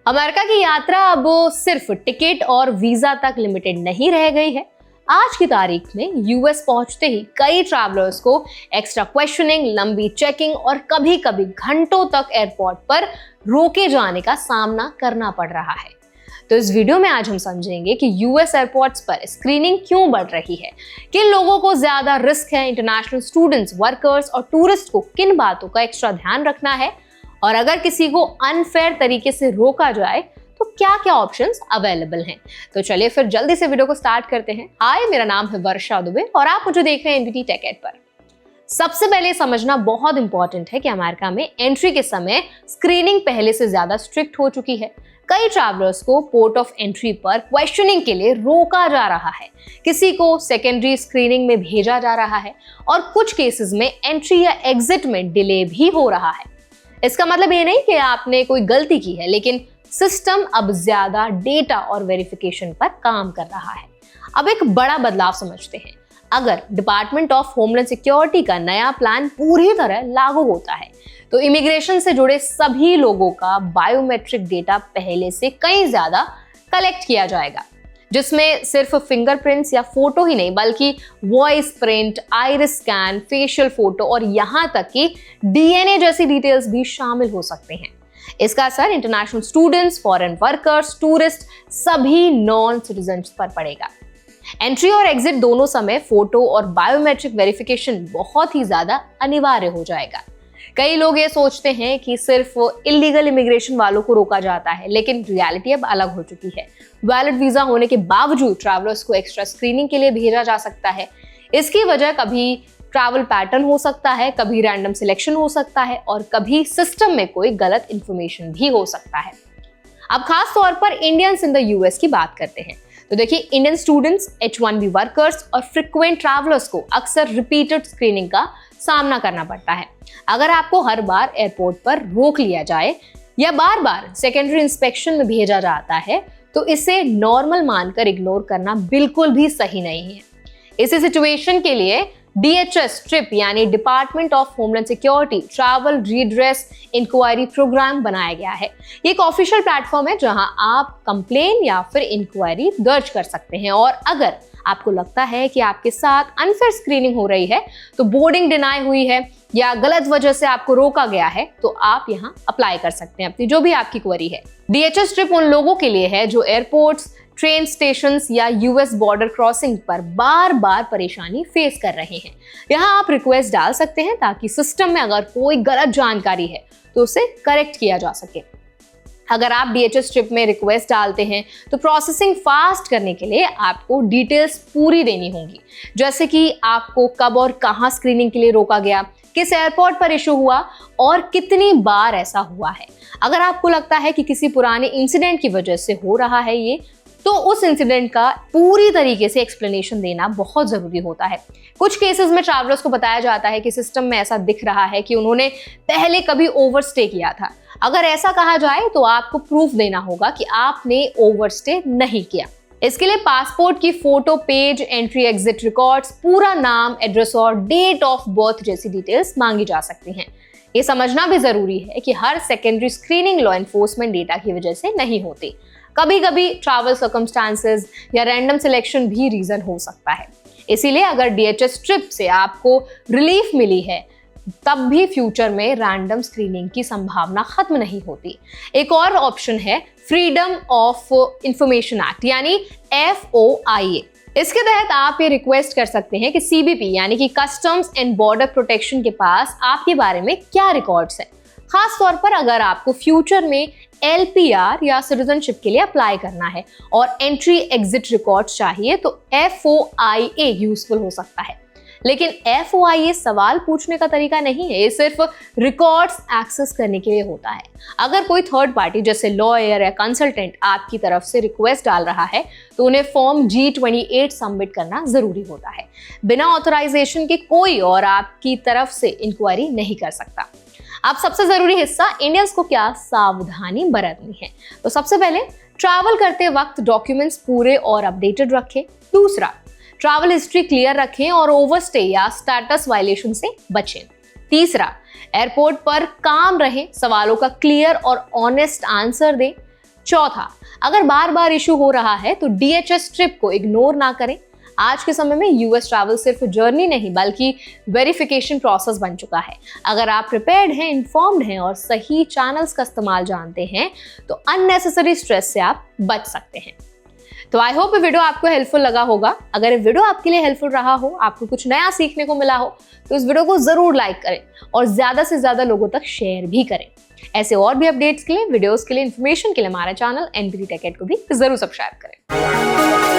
America की यात्रा अब सिर्फ टिकट और वीजा तक लिमिटेड नहीं रह गई है। आज की तारीख में यूएस पहुंचते ही कई ट्रैवलर्स को एक्स्ट्रा क्वेश्चनिंग, लंबी चेकिंग और कभी कभी घंटों तक एयरपोर्ट पर रोके जाने का सामना करना पड़ रहा है। तो इस वीडियो में आज हम समझेंगे कि यूएस एयरपोर्ट्स पर स्क्रीनिंग क्यों बढ़ रही है, किन लोगों को ज्यादा रिस्क है, इंटरनेशनल स्टूडेंट्स, वर्कर्स और टूरिस्ट को किन बातों का एक्स्ट्रा ध्यान रखना है, और अगर किसी को अनफेयर तरीके से रोका जाए तो क्या क्या ऑप्शंस अवेलेबल हैं। तो चलिए फिर जल्दी से वीडियो को स्टार्ट करते हैं। हाय, मेरा नाम है वर्षा दुबे और आप मुझे देख रहे हैं एनबीटी टेक एड पर। सबसे पहले समझना बहुत इंपॉर्टेंट है कि अमेरिका में एंट्री के समय स्क्रीनिंग पहले से ज्यादा स्ट्रिक्ट हो चुकी है। कई ट्रैवलर्स को पोर्ट ऑफ एंट्री पर क्वेश्चनिंग के लिए रोका जा रहा है, किसी को सेकेंडरी स्क्रीनिंग में भेजा जा रहा है और कुछ केसेस में एंट्री या एग्जिट में डिले भी हो रहा है। इसका मतलब ये नहीं कि आपने कोई गलती की है, लेकिन सिस्टम अब ज्यादा डेटा और वेरिफिकेशन पर काम कर रहा है। अब एक बड़ा बदलाव समझते हैं। अगर डिपार्टमेंट ऑफ होमलैंड सिक्योरिटी का नया प्लान पूरी तरह लागू होता है तो इमिग्रेशन से जुड़े सभी लोगों का बायोमेट्रिक डेटा पहले से कहीं ज्यादा कलेक्ट किया जाएगा, जिसमें सिर्फ फिंगरप्रिंट्स या फोटो ही नहीं बल्कि voice print, iris scan, facial photo और यहां तक कि डीएनए जैसी डिटेल्स भी शामिल हो सकते हैं। इसका असर international students, foreign workers, tourist, सभी नॉन सिटीजन्स पर पड़ेगा। एंट्री और एग्जिट दोनों समय फोटो और बायोमेट्रिक वेरिफिकेशन बहुत ही ज्यादा अनिवार्य हो जाएगा। कई लोग ये सोचते हैं कि सिर्फ इलीगल इमिग्रेशन वालों को रोका जाता है, लेकिन रियलिटी अब अलग हो चुकी है। वैलिड वीजा होने के बावजूद ट्रैवलर्स को एक्स्ट्रा स्क्रीनिंग के लिए भेजा जा सकता है। इसकी वजह कभी ट्रैवल पैटर्न हो सकता है, कभी रैंडम सिलेक्शन हो सकता है और कभी सिस्टम में कोई गलत इंफॉर्मेशन भी हो सकता है। अब खास तौर पर इंडियंस इन द यूएस की बात करते हैं। तो देखिए, इंडियन स्टूडेंट्स, H1B वर्कर्स और फ्रिक्वेंट ट्रैवलर्स को अक्सर रिपीटेड स्क्रीनिंग का सामना करना पड़ता है। अगर आपको हर बार एयरपोर्ट पर रोक लिया जाए या बार बार सेकेंडरी इंस्पेक्शन में भेजा जाता है तो इसे नॉर्मल मानकर इग्नोर करना बिल्कुल भी सही नहीं है। इसी सिचुएशन के लिए DHS ट्रिप यानी Department of Homeland Security Travel Redress Inquiry Program बनाया गया है। ये एक ऑफिशियल प्लेटफॉर्म है जहां आप कंप्लेन या फिर इंक्वायरी दर्ज कर सकते हैं, और अगर आपको लगता है कि आपके साथ अनफेयर स्क्रीनिंग हो रही है, तो बोर्डिंग डिनाई हुई है या गलत वजह से आपको रोका गया है, तो आप यहाँ अप्लाई कर सकते हैं अपनी जो भी आपकी क्वेरी है। DHS ट्रिप उन लोगों के लिए है जो एयरपोर्ट्स, ट्रेन स्टेशंस या यूएस बॉर्डर क्रॉसिंग पर बार बार परेशानी फेस कर रहे हैं। यहाँ आप रिक्वेस्ट डाल सकते हैं ताकि सिस्टम में अगर कोई गलत जानकारी है तो उसे करेक्ट किया जा सके। अगर आप DHS ट्रिप में रिक्वेस्ट डालते हैं तो प्रोसेसिंग फास्ट करने के लिए आपको डिटेल्स पूरी देनी होंगी, जैसे कि आपको कब और कहां स्क्रीनिंग के लिए रोका गया, किस एयरपोर्ट पर इशू हुआ और कितनी बार ऐसा हुआ है। अगर आपको लगता है कि किसी पुराने इंसिडेंट की वजह से हो रहा है ये, तो उस इंसिडेंट का पूरी तरीके से एक्सप्लेनेशन देना बहुत जरूरी होता है। कुछ केसेस में ट्रैवलर्स को बताया जाता है कि सिस्टम में ऐसा दिख रहा है कि उन्होंने पहले कभी ओवरस्टे किया था। अगर ऐसा कहा जाए तो आपको प्रूफ देना होगा कि आपने ओवरस्टे नहीं किया। इसके लिए पासपोर्ट की photo, page, entry exit records, पूरा नाम, एड्रेस और डेट ऑफ बर्थ जैसी डिटेल्स मांगी जा सकती हैं। ये समझना भी जरूरी है कि हर secondary screening law enforcement data की वजह से नहीं होती। कभी कभी ट्रैवल सर्कमस्टांसेस या रैंडम सिलेक्शन भी रीजन हो सकता है। इसीलिए अगर DHS ट्रिप से आपको रिलीफ मिली है तब भी फ्यूचर में रैंडम स्क्रीनिंग की संभावना खत्म नहीं होती। एक और ऑप्शन है फ्रीडम ऑफ इंफॉर्मेशन एक्ट यानी FOIA। इसके तहत आप ये रिक्वेस्ट कर सकते हैं कि CBP यानी कि कस्टम्स एंड बॉर्डर प्रोटेक्शन के पास आपके बारे में क्या रिकॉर्ड्स हैं। खास तौर पर अगर आपको फ्यूचर में LPR या सिटीजनशिप के लिए अप्लाई करना है और एंट्री एग्जिट रिकॉर्ड्स चाहिए तो FOIA यूजफुल हो सकता है। लेकिन FOIA सवाल पूछने का तरीका नहीं है, ये सिर्फ रिकॉर्ड्स एक्सेस करने के लिए होता है। अगर कोई थर्ड पार्टी जैसे लॉयर या कंसल्टेंट आपकी तरफ से रिक्वेस्ट डाल रहा है तो उन्हें फॉर्म G28 सबमिट करना जरूरी होता है। बिना ऑथराइजेशन के कोई और आपकी तरफ से इंक्वायरी नहीं कर सकता। अब सबसे जरूरी हिस्सा, इंडियंस को क्या सावधानी बरतनी है। तो सबसे पहले ट्रैवल करते वक्त डॉक्यूमेंट्स पूरे और अपडेटेड रखें। दूसरा, ट्रैवल हिस्ट्री क्लियर रखें और ओवरस्टे या स्टेटस वायलेशन से बचें। तीसरा, एयरपोर्ट पर काम रहे, सवालों का क्लियर और ऑनेस्ट आंसर दें। चौथा, अगर बार बार इशू हो रहा है तो DHS ट्रिप को इग्नोर ना करें। आज के समय में यूएस ट्रैवल सिर्फ जर्नी नहीं बल्कि वेरिफिकेशन प्रोसेस बन चुका है। अगर आप प्रिपेयर्ड हैं, इन्फॉर्म्ड हैं और सही चैनल्स का इस्तेमाल जानते हैं तो अननेसेसरी स्ट्रेस से आप बच सकते हैं। तो आई होप ये वीडियो आपको हेल्पफुल लगा होगा। अगर ये वीडियो आपके लिए हेल्पफुल रहा हो, आपको कुछ नया सीखने को मिला हो, तो इस वीडियो को जरूर लाइक करें और ज्यादा से ज्यादा लोगों तक शेयर भी करें। ऐसे और भी अपडेट्स के लिए, वीडियोस के लिए, इन्फॉर्मेशन के लिए हमारा चैनल NPT Tech Ed को भी जरूर सब्सक्राइब करें।